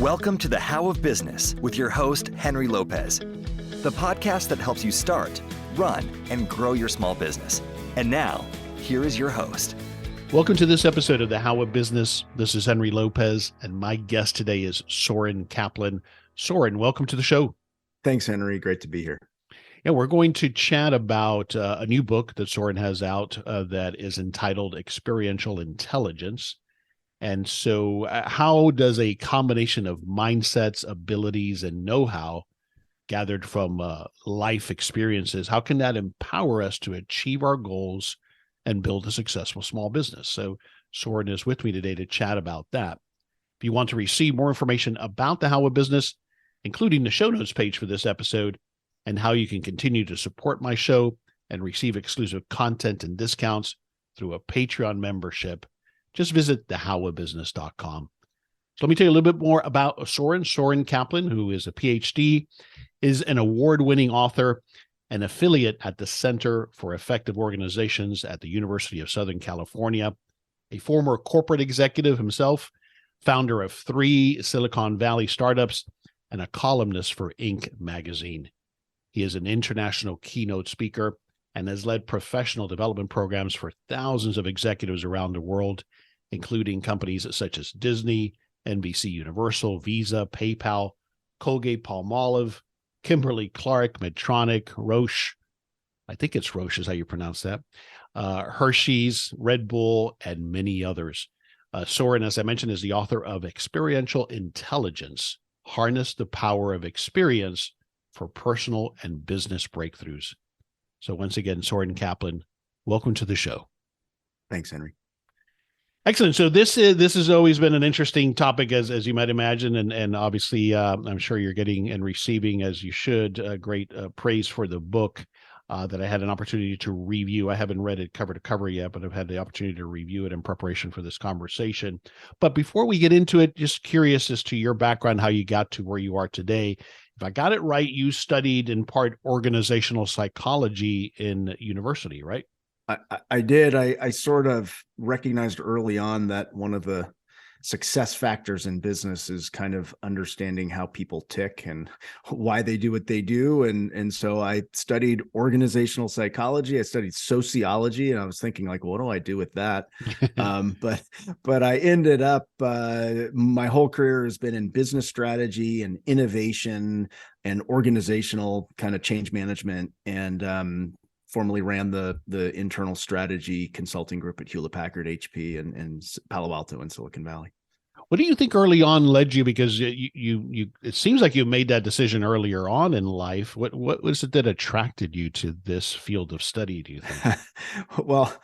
Welcome to The How of Business with your host, Henry Lopez, the podcast that helps you start, run, and grow your small business. And now, here is your host. Welcome to this episode of The How of Business. This is Henry Lopez, and my guest today is Soren Kaplan. Soren, welcome to the show. Thanks, Henry. Great to be here. Yeah, we're going to chat about a new book that Soren has out that is entitled Experiential Intelligence. And so how does a combination of mindsets, abilities, and know-how gathered from life experiences, how can that empower us to achieve our goals and build a successful small business? So Soren is with me today to chat about that. If you want to receive more information about the How of Business, including the show notes page for this episode, and how you can continue to support my show and receive exclusive content and discounts through a Patreon membership, just visit thehowofbusiness.com. So let me tell you a little bit more about Soren. Soren Kaplan, who is a PhD, is an award-winning author, an affiliate at the Center for Effective Organizations at the University of Southern California, a former corporate executive himself, founder of 3 Silicon Valley startups, and a columnist for Inc. magazine. He is an international keynote speaker and has led professional development programs for thousands of executives around the world, including companies such as Disney, NBC Universal, Visa, PayPal, Colgate-Palmolive, Kimberly-Clark, Medtronic, Roche, I think it's Roche is how you pronounce that, Hershey's, Red Bull, and many others. Soren, as I mentioned, is the author of Experiential Intelligence, Harness the Power of Experience for Personal and Business Breakthroughs. So once again, Soren Kaplan, welcome to the show. Thanks, Henry. Excellent. So this has always been an interesting topic, as you might imagine, and obviously I'm sure you're getting and receiving, as you should, great praise for the book that I had an opportunity to review. I haven't read it cover to cover yet, but I've had the opportunity to review it in preparation for this conversation. But before we get into it, just curious as to your background, how you got to where you are today. If I got it right, you studied in part organizational psychology in university, right? I did. I sort of recognized early on that one of the success factors in business is kind of understanding how people tick and why they do what they do. And so I studied organizational psychology. I studied sociology, and I was thinking, like, what do I do with that? But I ended up, my whole career has been in business strategy and innovation and organizational kind of change management, and formerly ran the internal strategy consulting group at Hewlett-Packard, HP, and Palo Alto and Silicon Valley. What do you think early on led you? Because you it seems like you made that decision earlier on in life. What was it that attracted you to this field of study, do you think? Well,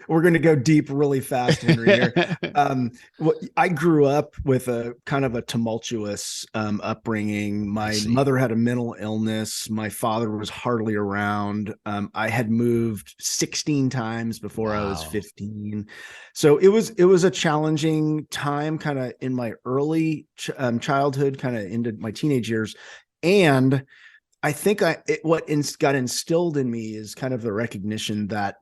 we're going to go deep really fast, Henry, here. I grew up with a kind of a tumultuous upbringing. My mother had a mental illness. My father was hardly around. I had moved 16 times before I was 15. So it was a challenging time, kind of in my early childhood, kind of into my teenage years. And I think what got instilled in me is kind of the recognition that,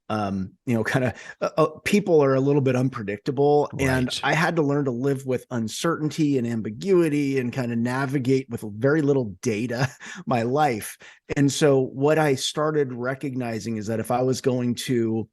kind of people are a little bit unpredictable. Right. And I had to learn to live with uncertainty and ambiguity and kind of navigate with very little data my life. And so what I started recognizing is that if I was going to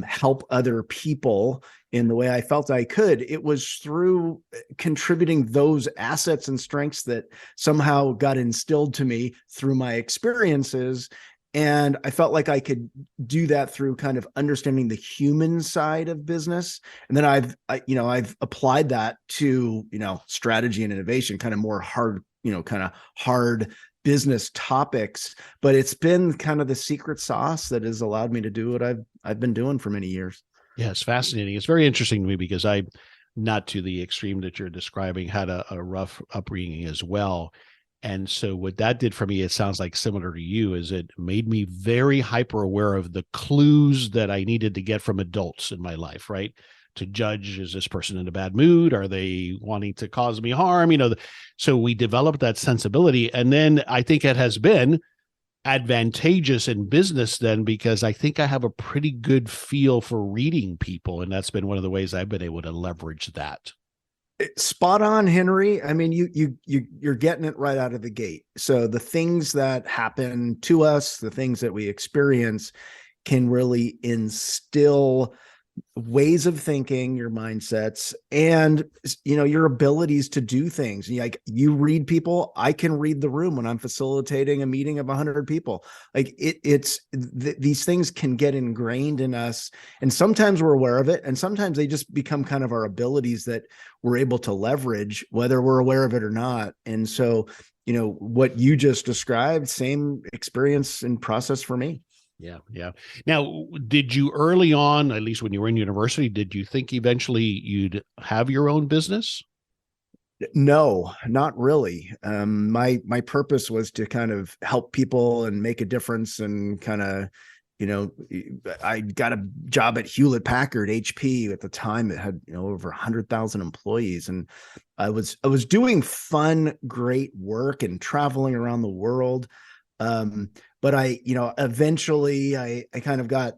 help other people in the way I felt I could, it was through contributing those assets and strengths that somehow got instilled to me through my experiences. And I felt like I could do that through kind of understanding the human side of business. And then I've applied that to, strategy and innovation, kind of more hard business topics, but it's been kind of the secret sauce that has allowed me to do what I've been doing for many years. Yeah, it's fascinating. It's very interesting to me because I, not to the extreme that you're describing, had a rough upbringing as well. And so what that did for me, it sounds like similar to you, is it made me very hyper aware of the clues that I needed to get from adults in my life, right? To judge, is this person in a bad mood? Are they wanting to cause me harm? So we developed that sensibility. And then I think it has been advantageous in business then, because I think I have a pretty good feel for reading people. And that's been one of the ways I've been able to leverage that. Spot on, Henry. I mean, you're getting it right out of the gate. So the things that happen to us, the things that we experience, can really instill ways of thinking, your mindsets, and your abilities to do things. Like, you read people, I can read the room when I'm facilitating a meeting of 100 people. Like, these things can get ingrained in us, and sometimes we're aware of it, and sometimes they just become kind of our abilities that we're able to leverage, whether we're aware of it or not. And so, what you just described, same experience and process for me. Yeah. Yeah. Now, did you early on, at least when you were in university, did you think eventually you'd have your own business? No, not really. My purpose was to kind of help people and make a difference, and kind of, I got a job at Hewlett Packard, HP. At the time, it had over 100,000 employees, and I was doing fun, great work and traveling around the world. But eventually I kind of got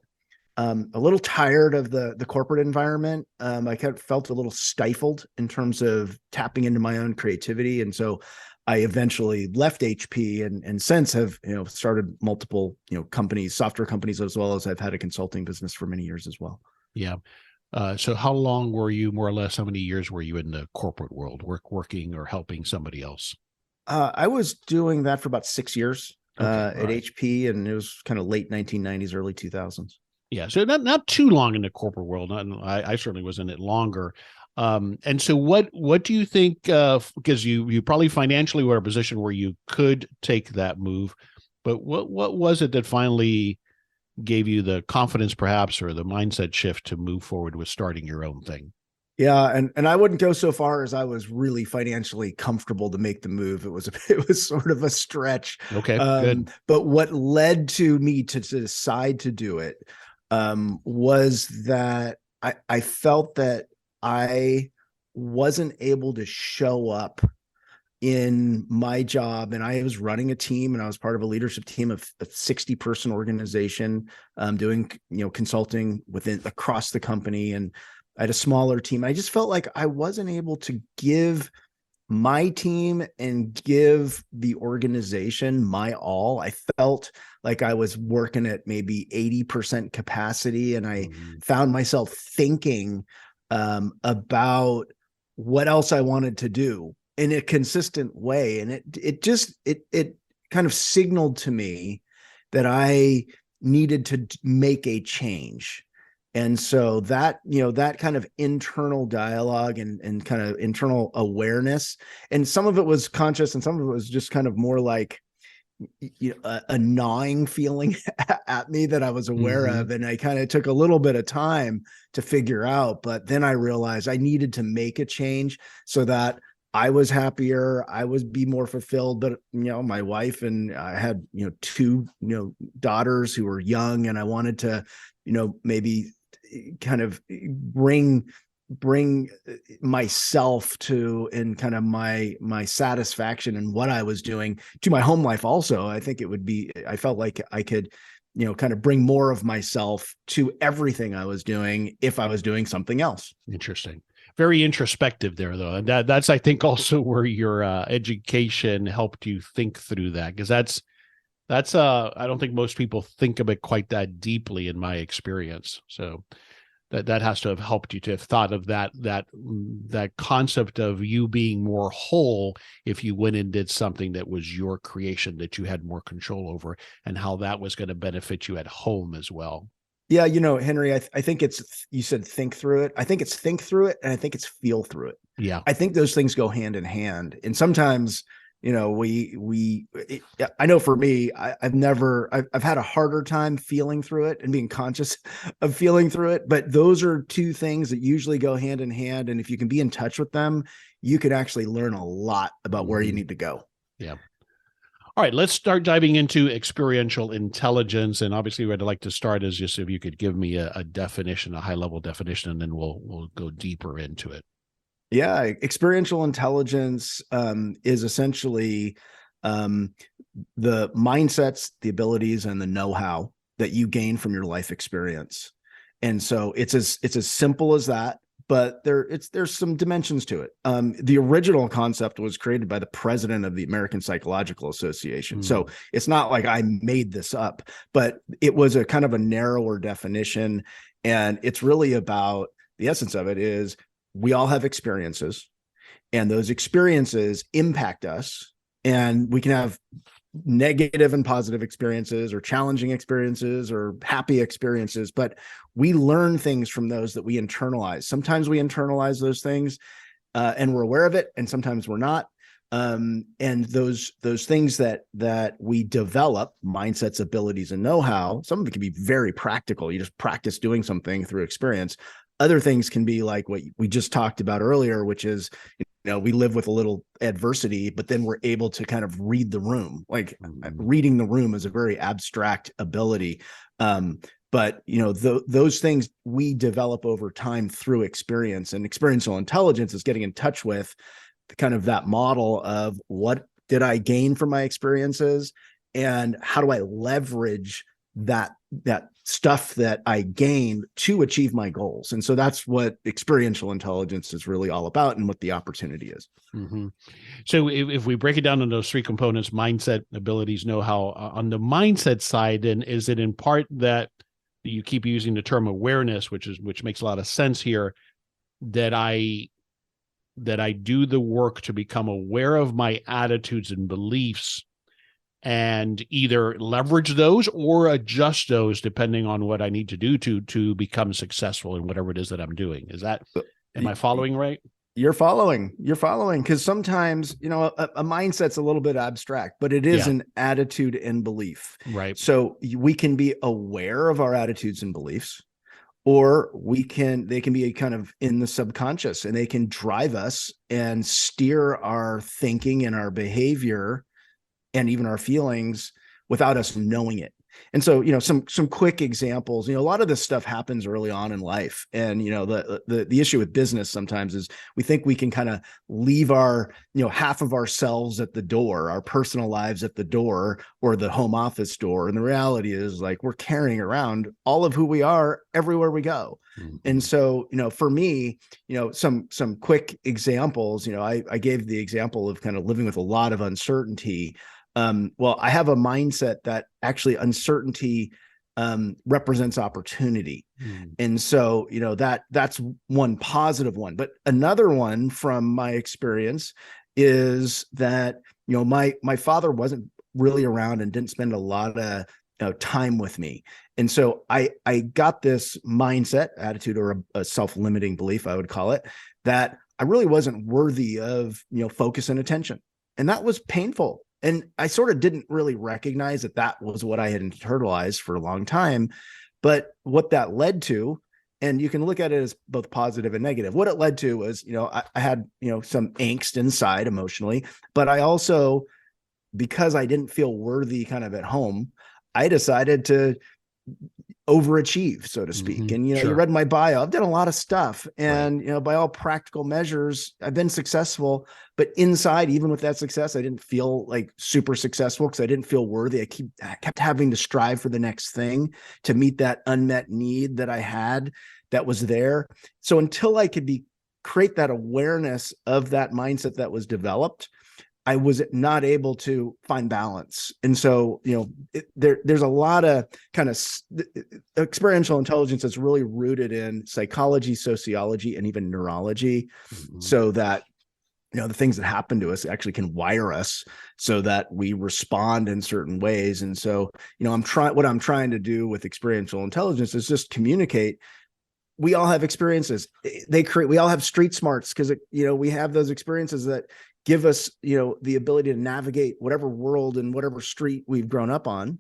a little tired of the corporate environment. I kind of felt a little stifled in terms of tapping into my own creativity. And so I eventually left HP, and since have, started multiple, companies, software companies, as well as I've had a consulting business for many years as well. Yeah. So how long were you, more or less, how many years were you in the corporate world, working or helping somebody else? I was doing that for about 6 years. Okay, At right. HP, and it was kind of late 1990s, early 2000s. Yeah, so not too long in the corporate world. I certainly was in it longer. And so what do you think? Because you probably financially were in a position where you could take that move, but what was it that finally gave you the confidence, perhaps, or the mindset shift to move forward with starting your own thing? Yeah, and I wouldn't go so far as I was really financially comfortable to make the move. It was sort of a stretch. Okay, good. But what led to me to decide to do it was that I felt that I wasn't able to show up in my job, and I was running a team, and I was part of a leadership team of a 60-person organization, doing consulting across the company, and I had a smaller team. I just felt like I wasn't able to give my team and give the organization my all. I felt like I was working at maybe 80% capacity, and I found myself thinking about what else I wanted to do in a consistent way. And it kind of signaled to me that I needed to make a change. And so that, that kind of internal dialogue and kind of internal awareness, and some of it was conscious and some of it was just kind of more like, a gnawing feeling at me that I was aware of. And I kind of took a little bit of time to figure out, but then I realized I needed to make a change so that I was happier, I would be more fulfilled. But, my wife and I had, two, daughters who were young, and I wanted to, maybe kind of bring myself to, and kind of my satisfaction in what I was doing to my home life also. I think I felt like I could, kind of bring more of myself to everything I was doing if I was doing something else. Interesting. Very introspective there, though. And that's, I think, also where your education helped you think through that, because that's I don't think most people think of it quite that deeply, in my experience. So that has to have helped you to have thought of that concept of you being more whole if you went and did something that was your creation, that you had more control over, and how that was going to benefit you at home as well. Yeah, Henry, I think you said think through it. I think it's think through it, and I think it's feel through it. Yeah. I think those things go hand in hand. And sometimes, I know for me, I've had a harder time feeling through it and being conscious of feeling through it. But those are two things that usually go hand in hand. And if you can be in touch with them, you can actually learn a lot about where you need to go. Yeah. All right, let's start diving into experiential intelligence. And obviously, what I'd like to start is just if you could give me a definition, a high-level definition, and then we'll go deeper into it. Yeah, experiential intelligence is essentially the mindsets, the abilities, and the know-how that you gain from your life experience. And so it's as simple as that, but there's some dimensions to it. The original concept was created by the president of the American Psychological Association. So it's not like I made this up, but it was a kind of a narrower definition. And it's really about, the essence of it is, we all have experiences, and those experiences impact us, and we can have negative and positive experiences, or challenging experiences, or happy experiences, but we learn things from those that we internalize. Sometimes we internalize those things and we're aware of it, and sometimes we're not. And those things that we develop, mindsets, abilities, and know-how, some of it can be very practical. You just practice doing something through experience. Other things can be like what we just talked about earlier, which is, we live with a little adversity, but then we're able to kind of read the room. Like reading the room is a very abstract ability. But those things we develop over time through experience, and experiential intelligence is getting in touch with kind of that model of, what did I gain from my experiences, and how do I leverage that stuff that I gained to achieve my goals. And so that's what experiential intelligence is really all about, and what the opportunity is. Mm-hmm. So if we break it down into those three components, mindset, abilities, know-how, on the mindset side, then is it in part that you keep using the term awareness, which makes a lot of sense here, that I do the work to become aware of my attitudes and beliefs, and either leverage those or adjust those depending on what I need to do to become successful in whatever it is that I'm doing. Am I following right? You're following, because sometimes, a mindset's a little bit abstract, but it is an attitude and belief. Right. So we can be aware of our attitudes and beliefs, or they can be kind of in the subconscious, and they can drive us and steer our thinking and our behavior and even our feelings without us knowing it. And so, some quick examples, a lot of this stuff happens early on in life. And, the issue with business sometimes is we think we can kind of leave our, half of ourselves at the door, our personal lives at the door, or the home office door. And the reality is, like, we're carrying around all of who we are everywhere we go. Mm-hmm. And so, for me, some quick examples, I gave the example of kind of living with a lot of uncertainty. Well, I have a mindset that actually uncertainty represents opportunity. And so, that's one positive one. But another one from my experience is that, my father wasn't really around and didn't spend a lot of time with me. And so I got this mindset, attitude, or a self-limiting belief, I would call it, that I really wasn't worthy of, focus and attention. And that was painful. And I sort of didn't really recognize that was what I had internalized for a long time. But what that led to, and you can look at it as both positive and negative, what it led to was, I had, some angst inside emotionally, but I also, because I didn't feel worthy kind of at home, I decided to overachieve, so to speak. Mm-hmm. And, Sure. You read my bio, I've done a lot of stuff, and, right. By all practical measures, I've been successful, but inside, even with that success, I didn't feel like super successful, because I didn't feel worthy. I kept having to strive for the next thing to meet that unmet need that I had that was there. So until I could create that awareness of that mindset that was developed, I was not able to find balance. And so, there's a lot of kind of experiential intelligence that's really rooted in psychology, sociology, and even neurology. Mm-hmm. So that, the things that happen to us actually can wire us so that we respond in certain ways. And so, what I'm trying to do with experiential intelligence is just communicate. We all have experiences. We all have street smarts, because, we have those experiences that give us, the ability to navigate whatever world and whatever street we've grown up on.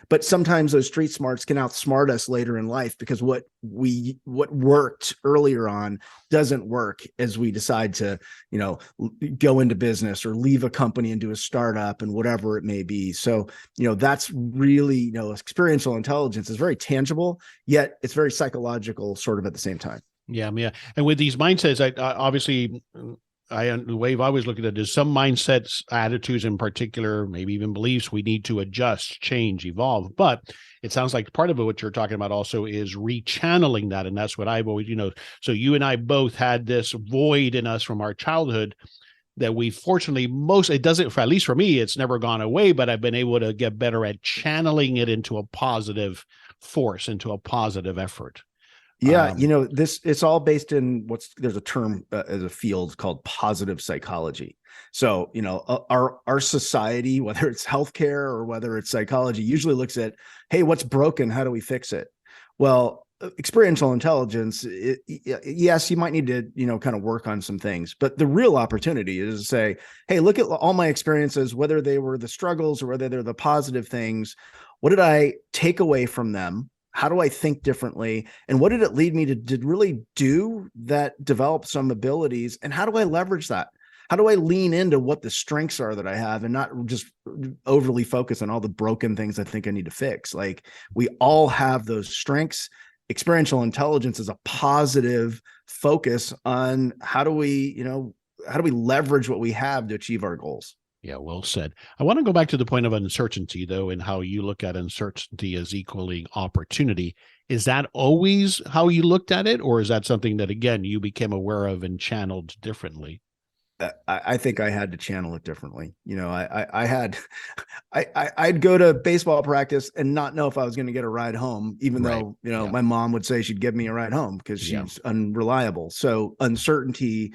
But sometimes those street smarts can outsmart us later in life, because what worked earlier on doesn't work as we decide to, go into business or leave a company and do a startup and whatever it may be. So, that's really, experiential intelligence is very tangible, yet it's very psychological sort of at the same time. Yeah. And with these mindsets, I obviously, the way I've always looked at it is some mindsets, attitudes in particular, maybe even beliefs, we need to adjust, change, evolve. But it sounds like part of it, what you're talking about also is rechanneling that. And that's what I've always, so you and I both had this void in us from our childhood that we fortunately it doesn't, at least for me, it's never gone away, but I've been able to get better at channeling it into a positive force, into a positive effort. Yeah, it's all based in there's a term as a field called positive psychology. So, our society, whether it's healthcare or whether it's psychology, usually looks at, hey, what's broken? How do we fix it? Well, experiential intelligence, yes, you might need to, kind of work on some things, but the real opportunity is to say, hey, look at all my experiences, whether they were the struggles or whether they're the positive things. What did I take away from them? How do I think differently? And what did it lead me to really do that develop some abilities? And how do I leverage that? How do I lean into what the strengths are that I have and not just overly focus on all the broken things I think I need to fix? Like, we all have those strengths. Experiential intelligence is a positive focus on how do we leverage what we have to achieve our goals? Yeah, well said. I want to go back to the point of uncertainty, though, and how you look at uncertainty as equaling opportunity. Is that always how you looked at it, or is that something that, again, you became aware of and channeled differently? I think I had to channel it differently. I'd go to baseball practice and not know if I was going to get a ride home, even though, my mom would say she'd give me a ride home because she's unreliable. So uncertainty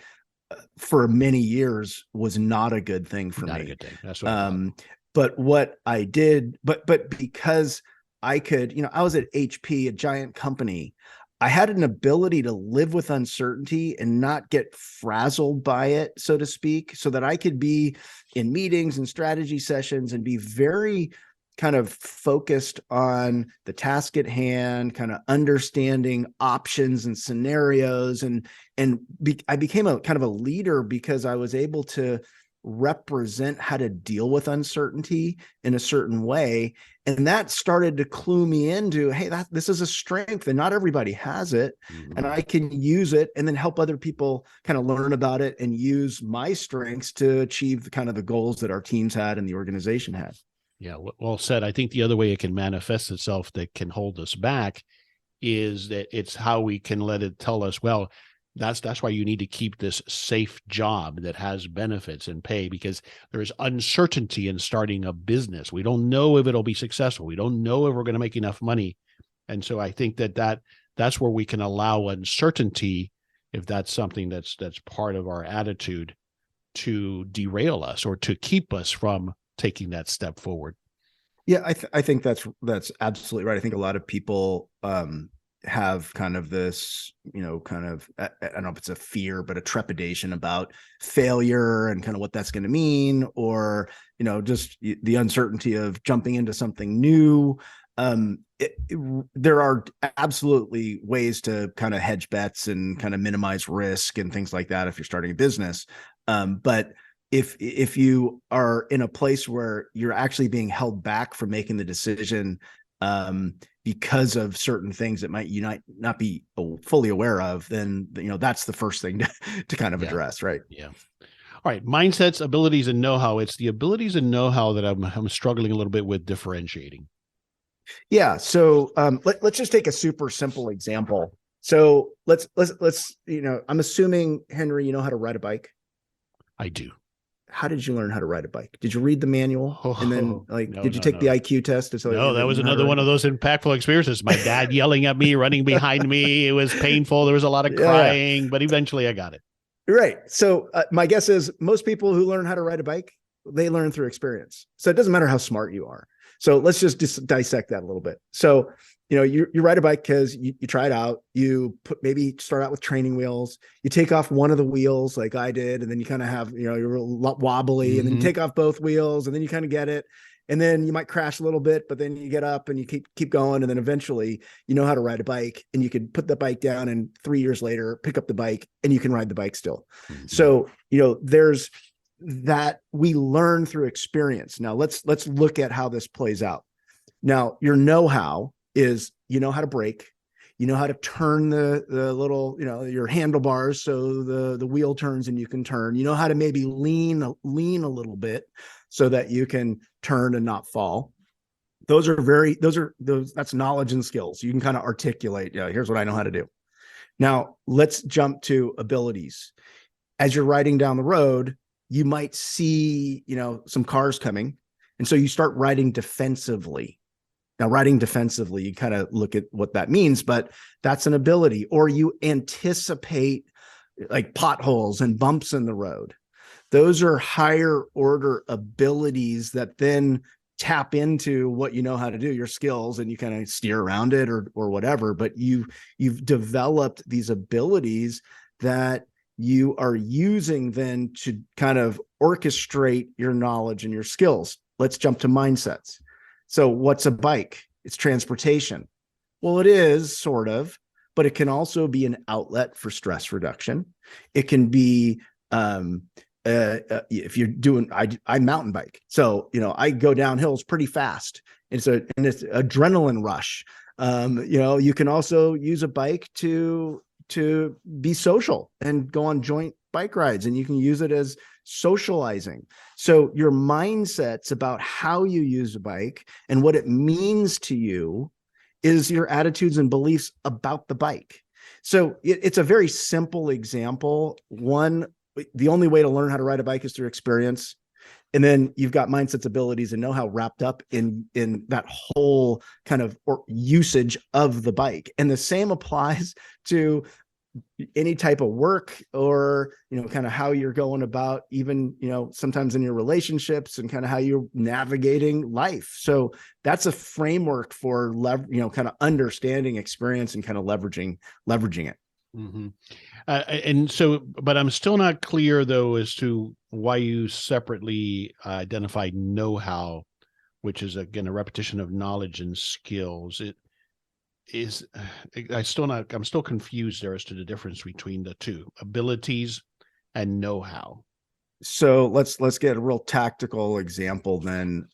for many years was not a good thing for me. Not a good thing. That's what but what I did, but because I could, I was at HP, a giant company, I had an ability to live with uncertainty and not get frazzled by it, so to speak, so that I could be in meetings and strategy sessions and be very kind of focused on the task at hand, kind of understanding options and scenarios. I became a kind of a leader because I was able to represent how to deal with uncertainty in a certain way. And that started to clue me into, hey, this is a strength and not everybody has it. Mm-hmm. And I can use it and then help other people kind of learn about it and use my strengths to achieve kind of the goals that our teams had and the organization had. Yeah, well said. I think the other way it can manifest itself that can hold us back is that it's how we can let it tell us, well, that's why you need to keep this safe job that has benefits and pay, because there's uncertainty in starting a business. We don't know if it'll be successful. We don't know if we're going to make enough money. And so I think that's where we can allow uncertainty, if that's something that's part of our attitude, to derail us or to keep us from taking that step forward. Yeah, I think that's absolutely right. I think a lot of people have kind of this, I don't know if it's a fear, but a trepidation about failure and kind of what that's going to mean, or, just the uncertainty of jumping into something new. There are absolutely ways to kind of hedge bets and kind of minimize risk and things like that if you're starting a business. But if you are in a place where you're actually being held back from making the decision because of certain things that you might not be fully aware of, then that's the first thing to kind of address, right? Yeah. All right, mindsets, abilities, and know-how. It's the abilities and know-how that I'm struggling a little bit with differentiating. Yeah. So let's just take a super simple example. So let's I'm assuming, Henry, you know how to ride a bike. I do. How did you learn how to ride a bike? Did you read the manual? And then did you take the IQ test? No, that was another one of those impactful experiences. My dad yelling at me, running behind me. It was painful. There was a lot of crying, but eventually I got it. Right. So my guess is most people who learn how to ride a bike, they learn through experience. So it doesn't matter how smart you are. So let's just dissect that a little bit. So, you ride a bike because you try it out. You maybe start out with training wheels. You take off one of the wheels like I did. And then you kind of have, you're a lot wobbly, mm-hmm. and then you take off both wheels and then you kind of get it. And then you might crash a little bit, but then you get up and you keep going. And then eventually you know how to ride a bike, and you can put the bike down and 3 years later, pick up the bike and you can ride the bike still. Mm-hmm. So, there's that we learn through experience. Now let's look at how this plays out. Now, your know-how is, how to brake, You know how to turn the little, your handlebars so the wheel turns and you can turn. You know how to maybe lean a little bit so that you can turn and not fall. That's knowledge and skills. You can kind of articulate, here's what I know how to do. Now, let's jump to abilities. As you're riding down the road, you might see, some cars coming. And so you start riding defensively. Now, riding defensively, you kind of look at what that means, but that's an ability. Or you anticipate like potholes and bumps in the road. Those are higher order abilities that then tap into what you know how to do, your skills, and you kind of steer around it or whatever. But you've developed these abilities that you are using then to kind of orchestrate your knowledge and your skills. Let's jump to mindsets. So what's a bike? It's transportation. Well, it is sort of, but it can also be an outlet for stress reduction. It can be, if you're doing, I mountain bike. So, I go down hills pretty fast. It's adrenaline rush. You can also use a bike to be social and go on joint bike rides, and you can use it as socializing. So your mindsets about how you use a bike and what it means to you is your attitudes and beliefs about the bike. So it's a very simple example. One, the only way to learn how to ride a bike is through experience. And then you've got mindsets, abilities, and know-how wrapped up in that whole kind of usage of the bike. And the same applies to any type of work or, kind of how you're going about even, sometimes in your relationships and kind of how you're navigating life. So that's a framework for, kind of understanding experience and kind of leveraging it. Mm-hmm. And so, but I'm still not clear though, as to why you separately identify know-how, which is again, a repetition of knowledge and skills. I'm still confused there as to the difference between the two, abilities and know-how. So let's get a real tactical example then.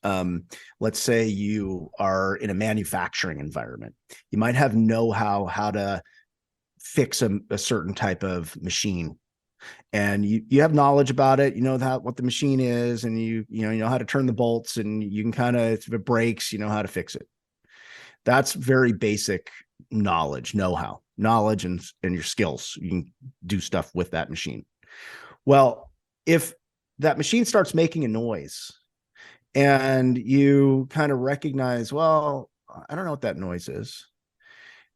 Let's say you are in a manufacturing environment. You might have know-how to fix a certain type of machine, and you have knowledge about it. You know what the machine is, and you know how to turn the bolts, and you can kind of, if it breaks, you know how to fix it. That's very basic knowledge, know-how, knowledge and your skills. You can do stuff with that machine. Well, if that machine starts making a noise and you kind of recognize, well, I don't know what that noise is.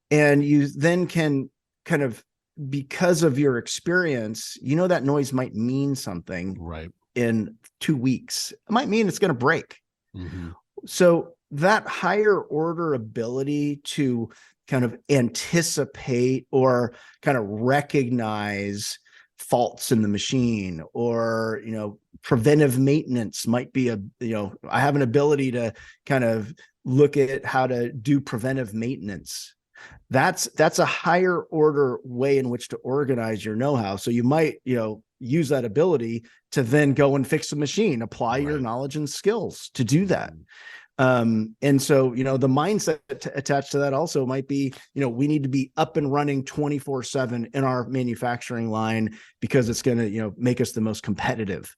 And you then can kind of, because of your experience, that noise might mean something right in 2 weeks. It might mean it's going to break. Mm-hmm. So that higher order ability to kind of anticipate or kind of recognize faults in the machine, or, preventive maintenance might be I have an ability to kind of look at how to do preventive maintenance. That's a higher order way in which to organize your know-how. So you might, use that ability to then go and fix the machine, apply your knowledge and skills to do that. And so, the mindset attached to that also might be, we need to be up and running 24/7 in our manufacturing line because it's going to, make us the most competitive.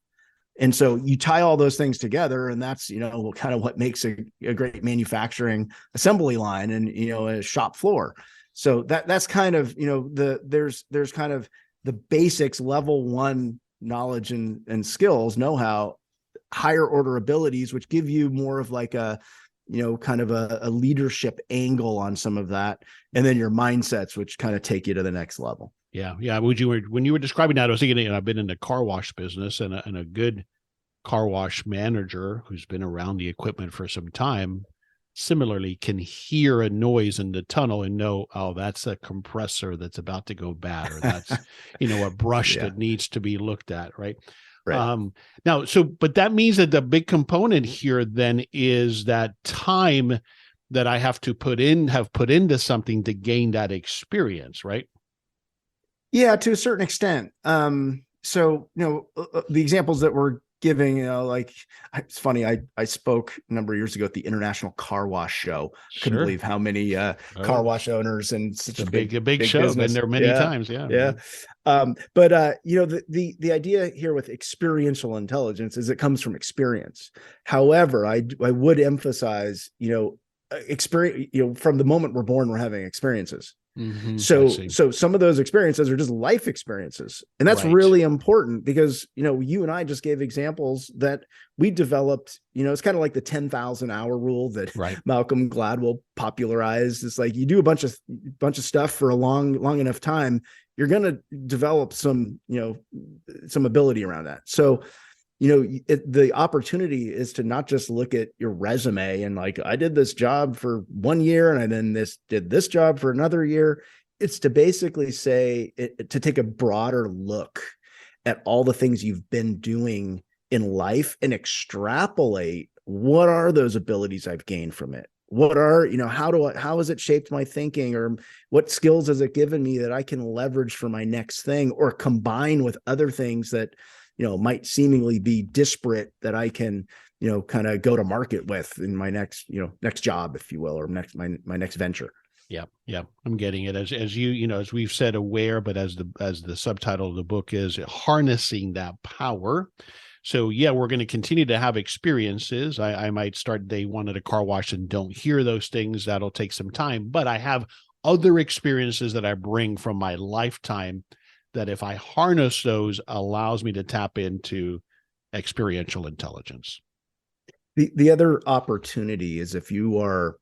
And so you tie all those things together, and that's, kind of what makes a great manufacturing assembly line and, a shop floor. So that's kind of, there's kind of the basics, level one knowledge and skills, know-how, higher order abilities, which give you more of like a, kind of a leadership angle on some of that. And then your mindsets, which kind of take you to the next level. Yeah. When you were describing that, I was thinking, I've been in the car wash business, and a good car wash manager who's been around the equipment for some time similarly can hear a noise in the tunnel and know, oh, that's a compressor that's about to go bad, or that's, a brush that needs to be looked at. Right. Now, but that means that the big component here then is that time that I have put into something to gain that experience, right? Yeah, to a certain extent. So, the examples that we're giving, like, it's funny. I spoke a number of years ago at the International Car Wash Show. Couldn't Sure. believe how many car wash owners and such It's a big big show. business. Been there many times. Yeah. Yeah. But the idea here with experiential intelligence is it comes from experience. However, I would emphasize, experience, from the moment we're born, we're having experiences. Mm-hmm. So some of those experiences are just life experiences. And that's really important because, you and I just gave examples that we developed, it's kind of like the 10,000 hour rule that Malcolm Gladwell popularized. It's like you do a bunch of stuff for a long enough time, you're going to develop some ability around that. So, the opportunity is to not just look at your resume and like, I did this job for 1 year and I then did this job for another year. It's to basically to take a broader look at all the things you've been doing in life and extrapolate what are those abilities I've gained from it. What are, how has it shaped my thinking, or what skills has it given me that I can leverage for my next thing or combine with other things that, might seemingly be disparate that I can, kind of go to market with in my next job, if you will, or my next venture. Yeah. I'm getting it as as we've said, aware, but as the subtitle of the book is, harnessing that power. So yeah, we're going to continue to have experiences. I might start day one at a car wash and don't hear those things. That'll take some time, but I have other experiences that I bring from my lifetime that if I harness those, allows me to tap into experiential intelligence. The other opportunity is if you are,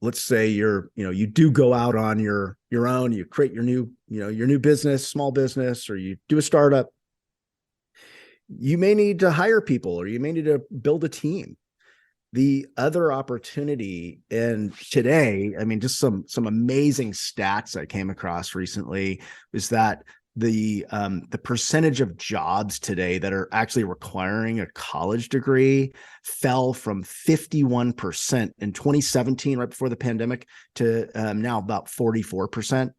let's say you do go out on your own, you create your new business, small business, or you do a startup, you may need to hire people or you may need to build a team. The other opportunity, and today, I mean, just some amazing stats I came across recently, is that the percentage of jobs today that are actually requiring a college degree fell from 51% in 2017, right before the pandemic, to now about 44%.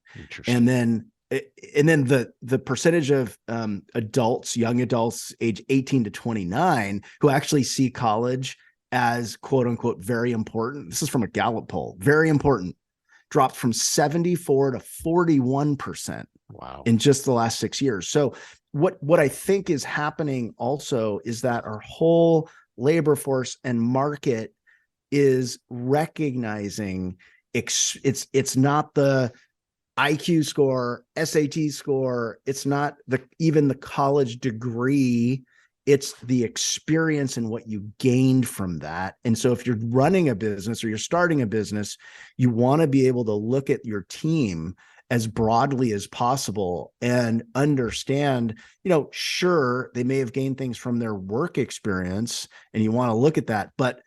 And then the percentage of young adults age 18 to 29 who actually see college as quote unquote very important. This is from a Gallup poll. Very important. Dropped from 74 to 41%. Wow. In just the last 6 years. So what I think is happening also is that our whole labor force and market is recognizing it's not the IQ score, SAT score, it's not even the college degree. It's the experience and what you gained from that. And so if you're running a business or you're starting a business, you want to be able to look at your team as broadly as possible and understand, sure, they may have gained things from their work experience and you want to look at that. But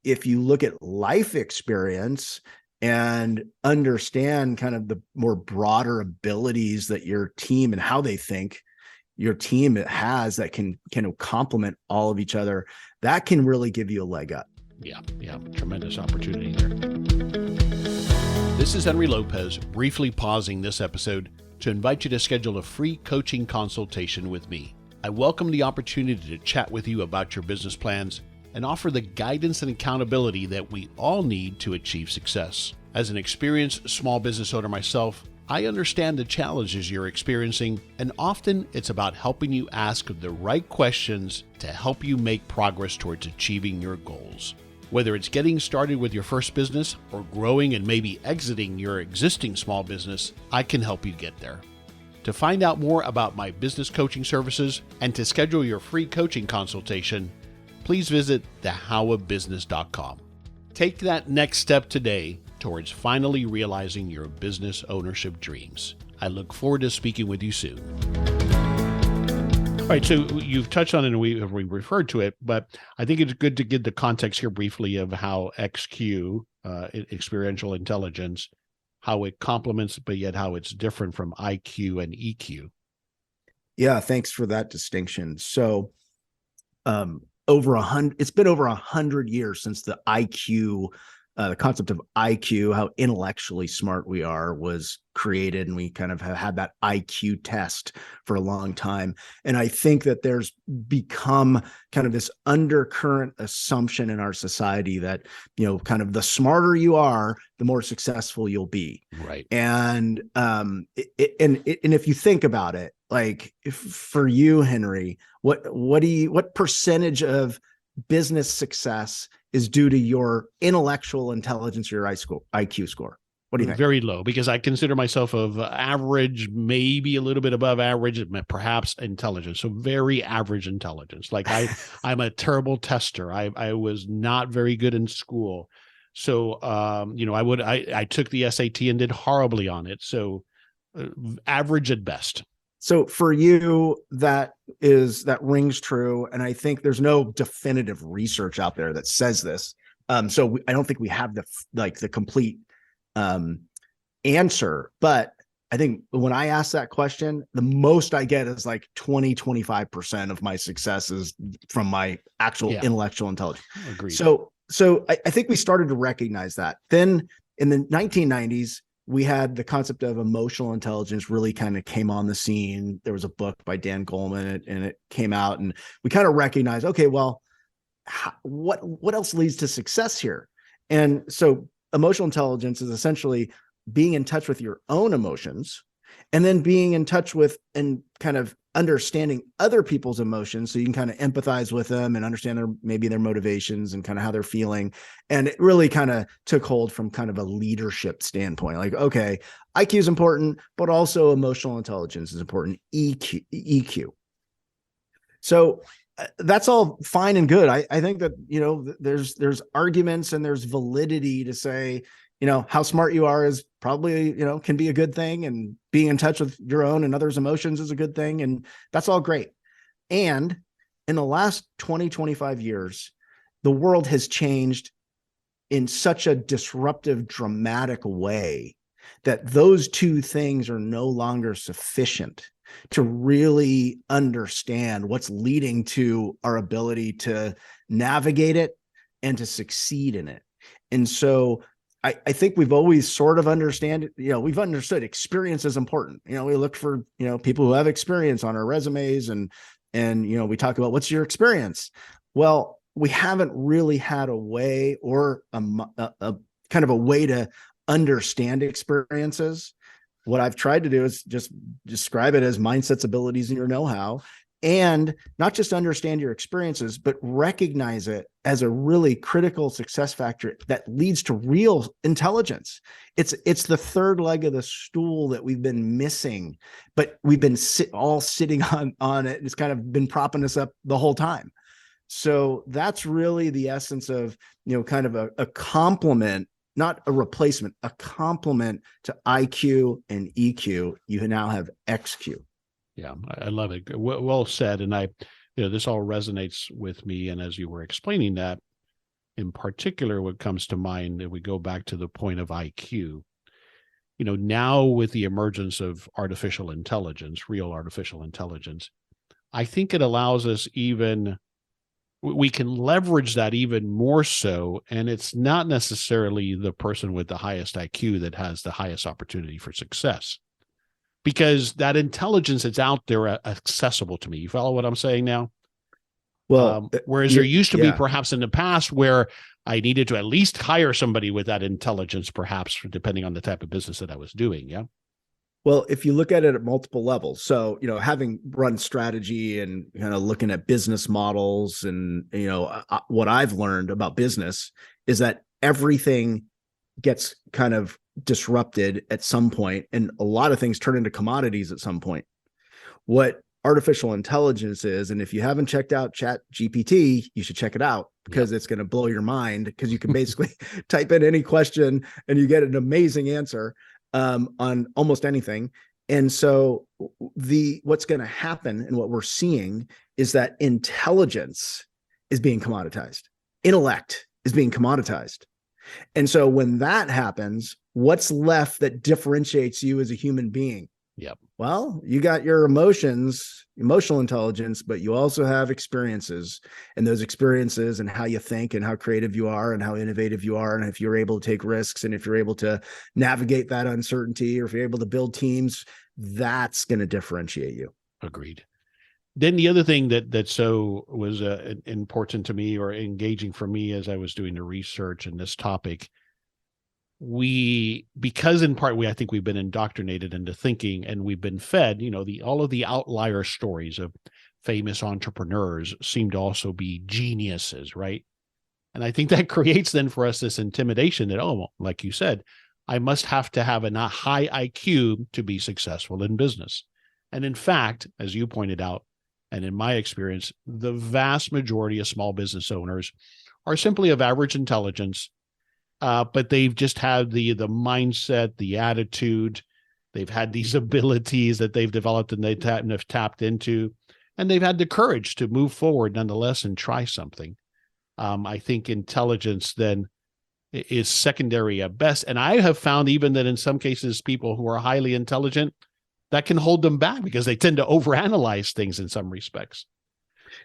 if you look at life experience and understand kind of the more broader abilities that your team and how they think your team has that can complement all of each other, that can really give you a leg up. Yeah. Tremendous opportunity there. This is Henry Lopez, briefly pausing this episode to invite you to schedule a free coaching consultation with me. I welcome the opportunity to chat with you about your business plans and offer the guidance and accountability that we all need to achieve success. As an experienced small business owner myself, I understand the challenges you're experiencing, and often it's about helping you ask the right questions to help you make progress towards achieving your goals. Whether it's getting started with your first business or growing and maybe exiting your existing small business, I can help you get there. To find out more about my business coaching services and to schedule your free coaching consultation, please visit thehowofbusiness.com. Take that next step today towards finally realizing your business ownership dreams. I look forward to speaking with you soon. All right, so you've touched on it and we referred to it, but I think it's good to give the context here briefly of how XQ, experiential intelligence, how it complements, but yet how it's different from IQ and EQ. Yeah, thanks for that distinction. So it's been over 100 years since the IQ the concept of IQ, how intellectually smart we are, was created, and we kind of have had that IQ test for a long time. And I think that there's become kind of this undercurrent assumption in our society that, kind of the smarter you are, the more successful you'll be. Right. And and if you think about it, like, for you, Henry, what percentage of business success is due to your intellectual intelligence or your IQ score? What do you think? Very low, because I consider myself of average, maybe a little bit above average, perhaps intelligence. So very average intelligence. Like I'm a terrible tester. I was not very good in school. So, I took the SAT and did horribly on it. So average at best. So for you, that rings true. And I think there's no definitive research out there that says this. So I don't think we have the complete answer, but I think when I ask that question, the most I get is like 20-25% of my success is from my actual intellectual intelligence. Agreed. So I think we started to recognize that. Then in the 1990s, we had the concept of emotional intelligence really kind of came on the scene. There was a book by Dan Goleman, and it came out, and we kind of recognized, okay, well, what else leads to success here? And so emotional intelligence is essentially being in touch with your own emotions, and then being in touch with and kind of understanding other people's emotions, so you can kind of empathize with them and understand maybe their motivations and kind of how they're feeling. And it really kind of took hold from kind of a leadership standpoint. Like, okay, IQ is important, but also emotional intelligence is important. EQ. So that's all fine and good. I think that, there's arguments and there's validity to say, how smart you are is probably, can be a good thing, and being in touch with your own and others' emotions is a good thing. And that's all great. And in the last 20-25 years, the world has changed in such a disruptive, dramatic way that those two things are no longer sufficient to really understand what's leading to our ability to navigate it and to succeed in it. And so I think we've always sort of we've understood experience is important. We look for, people who have experience on our resumes, and we talk about, what's your experience? Well, we haven't really had a way, or a kind of a way to understand experiences. What I've tried to do is just describe it as mindsets, abilities, and your know-how, and not just understand your experiences, but recognize it as a really critical success factor that leads to real intelligence. It's the third leg of the stool that we've been missing, but we've been all sitting on it. It's kind of been propping us up the whole time. So that's really the essence of, kind of a complement, not a replacement, a complement to IQ and EQ. You now have XQ. Yeah, I love it. Well said. And this all resonates with me. And as you were explaining that, in particular, what comes to mind, and we go back to the point of IQ, now with the emergence of artificial intelligence, real artificial intelligence, I think it allows us we can leverage that even more so. And it's not necessarily the person with the highest IQ that has the highest opportunity for success, because that intelligence is out there accessible to me. You follow what I'm saying now? Well, whereas there used to be perhaps in the past where I needed to at least hire somebody with that intelligence, perhaps depending on the type of business that I was doing. Yeah. Well, if you look at it at multiple levels, so, having run strategy and kind of looking at business models, and, what I've learned about business is that everything gets kind of disrupted at some point, and a lot of things turn into commodities at some point. What artificial intelligence is, and if you haven't checked out Chat GPT, you should check it out, because it's going to blow your mind, because you can basically type in any question and you get an amazing answer on almost anything. And so what's going to happen, and what we're seeing, is that intelligence is being commoditized. Intellect is being commoditized. And so when that happens, what's left that differentiates you as a human being? Yep. Well, you got your emotions, emotional intelligence, but you also have experiences, and those experiences and how you think and how creative you are and how innovative you are. And if you're able to take risks and if you're able to navigate that uncertainty, or if you're able to build teams, that's going to differentiate you. Agreed. Then the other thing that so was important to me or engaging for me as I was doing the research in this topic, because in part I think we've been indoctrinated into thinking, and we've been fed, all of the outlier stories of famous entrepreneurs seem to also be geniuses, right? And I think that creates then for us this intimidation that, oh, like you said, I must have to have a high IQ to be successful in business. And in fact, as you pointed out, and in my experience, the vast majority of small business owners are simply of average intelligence, but they've just had the mindset, the attitude. They've had these abilities that they've developed and have tapped into, and they've had the courage to move forward nonetheless and try something. I think intelligence then is secondary at best. And I have found even that in some cases, people who are highly intelligent, that can hold them back because they tend to overanalyze things in some respects.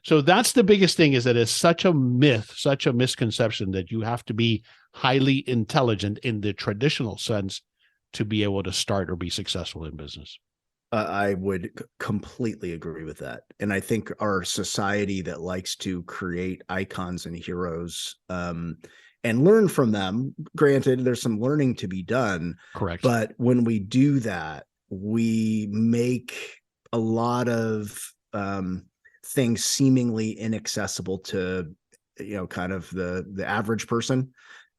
So that's the biggest thing, is that it's such a myth, such a misconception that you have to be highly intelligent in the traditional sense to be able to start or be successful in business. I would completely agree with that. And I think our society that likes to create icons and heroes and learn from them, granted, there's some learning to be done. Correct. But when we do that, we make a lot of things seemingly inaccessible to, kind of the average person.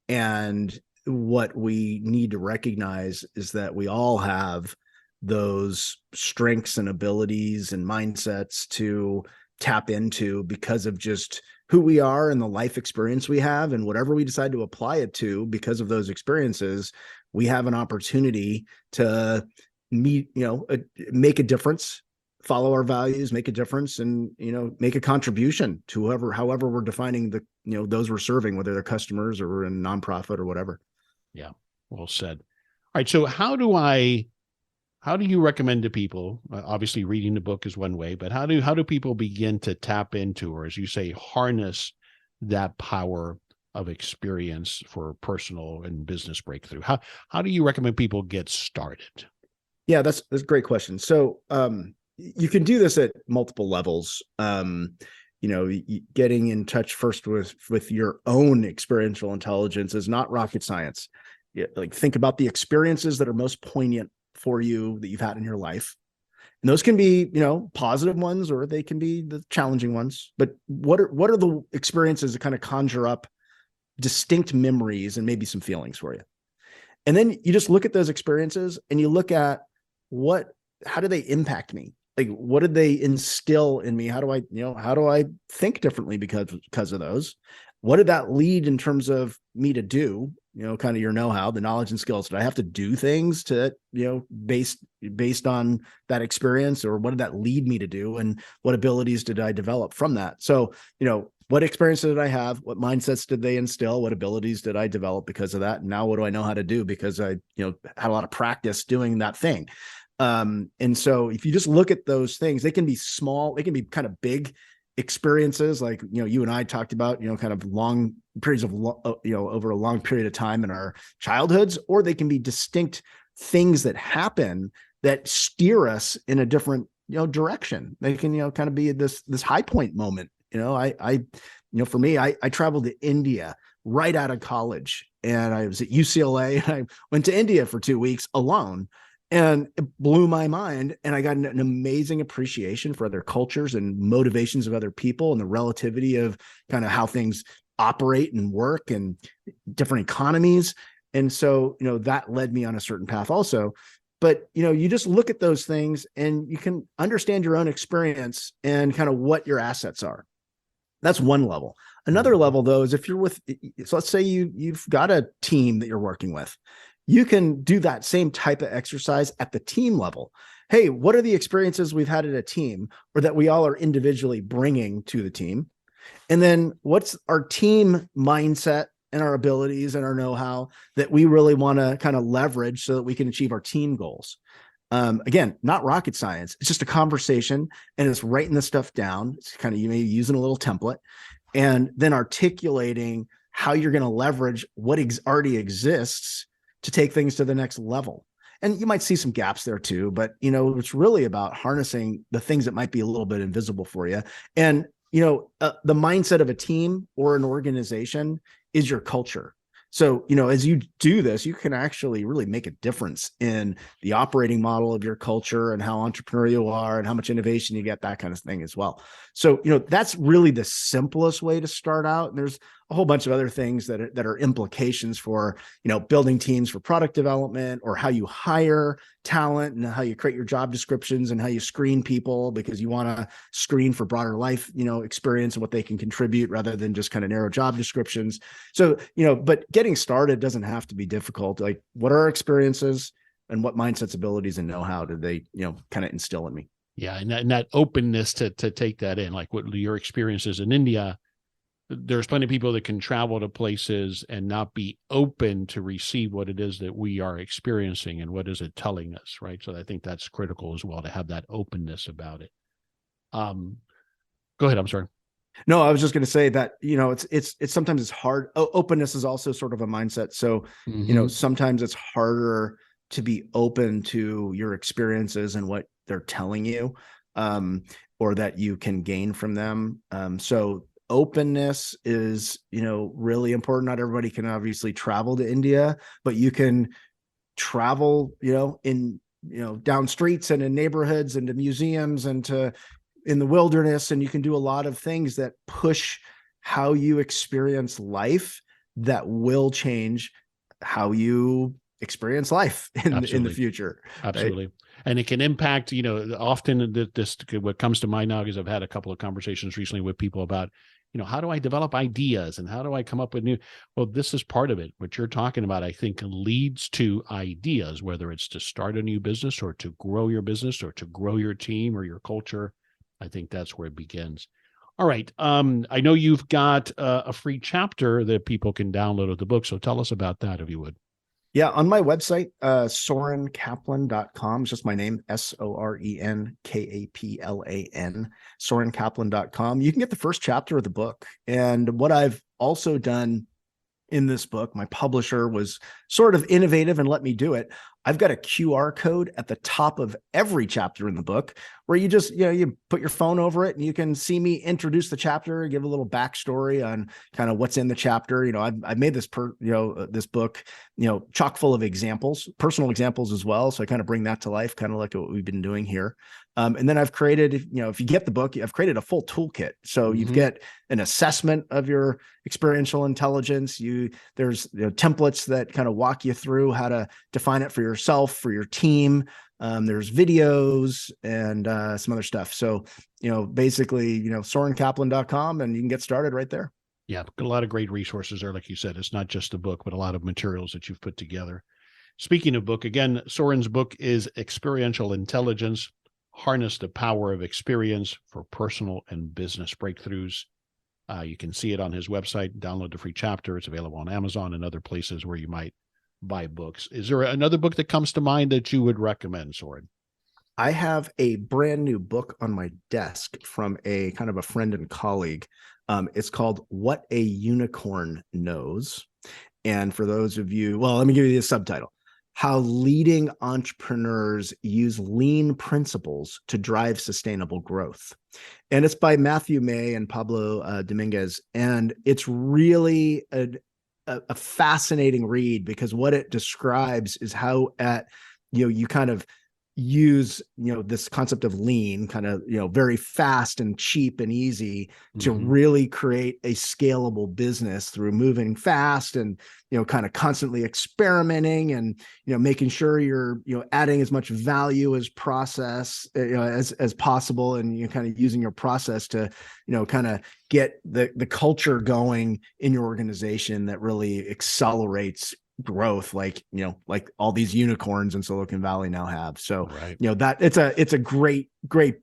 And what we need to recognize is that we all have those strengths and abilities and mindsets to tap into because of just who we are and the life experience we have, and whatever we decide to apply it to because of those experiences, we have an opportunity to make a difference, follow our values, make a difference, and, make a contribution to however we're defining the, those we're serving, whether they're customers or we're in a nonprofit or whatever. Yeah. Well said. All right. So how do you recommend to people, obviously reading the book is one way, but how do people begin to tap into, or as you say, harness that power of experience for personal and business breakthrough? How do you recommend people get started? Yeah, that's a great question. So you can do this at multiple levels. Getting in touch first with your own experiential intelligence is not rocket science. Like, think about the experiences that are most poignant for you that you've had in your life. And those can be, positive ones, or they can be the challenging ones. But what are the experiences that kind of conjure up distinct memories and maybe some feelings for you? And then you just look at those experiences and you look at how do they impact me? Like, what did they instill in me? How do I think differently because of those? What did that lead in terms of me to do, kind of your know-how, the knowledge and skills? Did I have to do things to, based on that experience, or what did that lead me to do? And what abilities did I develop from that? So, what experience did I have? What mindsets did they instill? What abilities did I develop because of that? And now what do I know how to do because I, had a lot of practice doing that thing. And so if you just look at those things, they can be small, they can be kind of big experiences, like, you and I talked about, kind of long periods of, over a long period of time in our childhoods, or they can be distinct things that happen that steer us in a different, direction. They can, kind of be this high point moment. For me, I traveled to India right out of college, and I was at UCLA, and I went to India for 2 weeks alone. And it blew my mind. And I got an amazing appreciation for other cultures and motivations of other people, and the relativity of kind of how things operate and work and different economies. And so, that led me on a certain path also. But, you just look at those things and you can understand your own experience and kind of what your assets are. That's one level. Another level, though, is if you're so let's say you've got a team that you're working with. You can do that same type of exercise at the team level. Hey, what are the experiences we've had at a team, or that we all are individually bringing to the team? And then what's our team mindset and our abilities and our know-how that we really want to kind of leverage so that we can achieve our team goals? Again, not rocket science. It's just a conversation, and it's writing the stuff down. It's kind of, you may be using a little template, and then articulating how you're going to leverage what already exists to take things to the next level. And you might see some gaps there too, but it's really about harnessing the things that might be a little bit invisible for you. And the mindset of a team or an organization is your culture. So, as you do this, you can actually really make a difference in the operating model of your culture and how entrepreneurial you are and how much innovation you get, that kind of thing as well. So, that's really the simplest way to start out. And there's a whole bunch of other things that are implications for, building teams for product development, or how you hire talent and how you create your job descriptions and how you screen people, because you want to screen for broader life, experience and what they can contribute rather than just kind of narrow job descriptions. So, but getting started doesn't have to be difficult. Like, what are our experiences and what mindsets, abilities, and know-how do they, kind of instill in me? Yeah. And that openness to take that in, like what your experiences in India. There's plenty of people that can travel to places and not be open to receive what it is that we are experiencing and what is it telling us, right? So I think that's critical as well, to have that openness about it. Go ahead. I'm sorry. No, I was just going to say that, it's sometimes it's hard. Openness is also sort of a mindset. So, sometimes it's harder to be open to your experiences and what they're telling you, or that you can gain from them. So openness is, really important. Not everybody can obviously travel to India, but you can travel, in, down streets and in neighborhoods and to museums and to in the wilderness. And you can do a lot of things that push how you experience life that will change how you experience life in the future. Absolutely. Right? And it can impact, often what comes to mind now, because I've had a couple of conversations recently with people about, how do I develop ideas and how do I come up with well, this is part of it. What you're talking about, I think, leads to ideas, whether it's to start a new business or to grow your business or to grow your team or your culture. I think that's where it begins. All right. I know you've got a free chapter that people can download of the book. So tell us about that, if you would. Yeah, on my website, sorenkaplan.com. It's just my name, SorenKaplan, sorenkaplan.com. You can get the first chapter of the book. And what I've also done in this book, my publisher was sort of innovative and let me do it. I've got a QR code at the top of every chapter in the book where you just, you put your phone over it and you can see me introduce the chapter, give a little backstory on kind of what's in the chapter. I've made this this book, chock full of examples, personal examples as well. So I kind of bring that to life, kind of like what we've been doing here. And then I've created, if you get the book, I've created a full toolkit. So you get an assessment of your experiential intelligence. There's templates that kind of walk you through how to define it for yourself, for your team. There's videos and some other stuff. So, basically, sorenkaplan.com, and you can get started right there. Yeah, a lot of great resources there. Like you said, it's not just a book, but a lot of materials that you've put together. Speaking of book, again, Soren's book is Experiential Intelligence: Harness the Power of Experience for Personal and Business Breakthroughs. You can see it on his website, download the free chapter. It's available on Amazon and other places where you might buy books. Is there another book that comes to mind that you would recommend, Soren? I have a brand new book on my desk from a kind of a friend and colleague. It's called What a Unicorn Knows. And for those of you, well, let me give you the subtitle: How Leading Entrepreneurs Use Lean Principles to Drive Sustainable Growth. And it's by Matthew May and Pablo Dominguez. And it's really a fascinating read, because what it describes is how you kind of use, this concept of lean, kind of, very fast and cheap and easy to really create a scalable business through moving fast and, kind of constantly experimenting and, making sure you're, adding as much value as as possible. And you're kind of using your process to, kind of get the culture going in your organization that really accelerates growth, like all these unicorns in Silicon Valley now have. So, right. That it's a great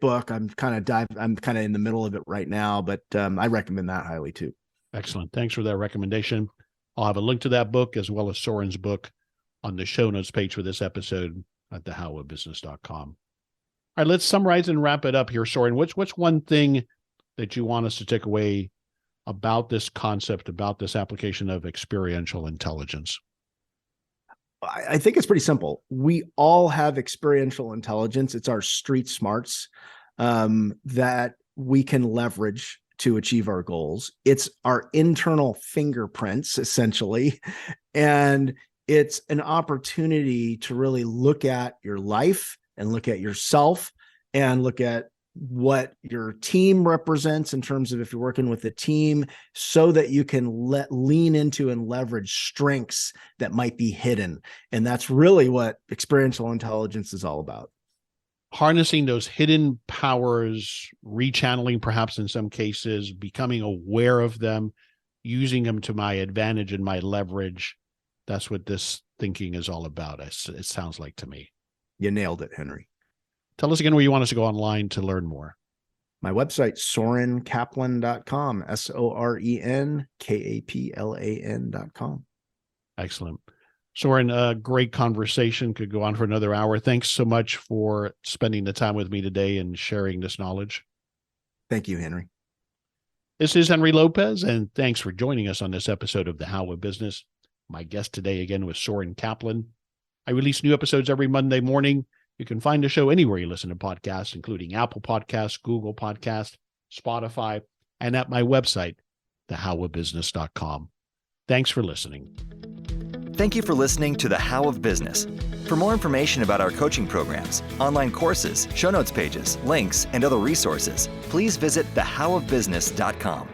book. I'm kind of in the middle of it right now, but I recommend that highly too. Excellent. Thanks for that recommendation. I'll have a link to that book as well as Soren's book on the show notes page for this episode. at thehowofbusiness.com. All right, let's summarize and wrap it up here, Soren. What's one thing that you want us to take away about this concept, about this application of experiential intelligence? I think it's pretty simple. We all have experiential intelligence. It's our street smarts that we can leverage to achieve our goals. It's our internal fingerprints, essentially. And it's an opportunity to really look at your life and look at yourself and look at what your team represents in terms of if you're working with a team, so that you can lean into and leverage strengths that might be hidden. And that's really what experiential intelligence is all about. Harnessing those hidden powers, rechanneling perhaps in some cases, becoming aware of them, using them to my advantage and my leverage. That's what this thinking is all about, it sounds like to me. You nailed it, Henry. Tell us again where you want us to go online to learn more. My website, sorenkaplan.com, SorenKaplan.com. Excellent. Soren, a great conversation, could go on for another hour. Thanks so much for spending the time with me today and sharing this knowledge. Thank you, Henry. This is Henry Lopez, and thanks for joining us on this episode of The How of Business. My guest today again was Soren Kaplan. I release new episodes every Monday morning. You can find the show anywhere you listen to podcasts, including Apple Podcasts, Google Podcasts, Spotify, and at my website, thehowofbusiness.com. Thanks for listening. Thank you for listening to The How of Business. For more information about our coaching programs, online courses, show notes pages, links, and other resources, please visit thehowofbusiness.com.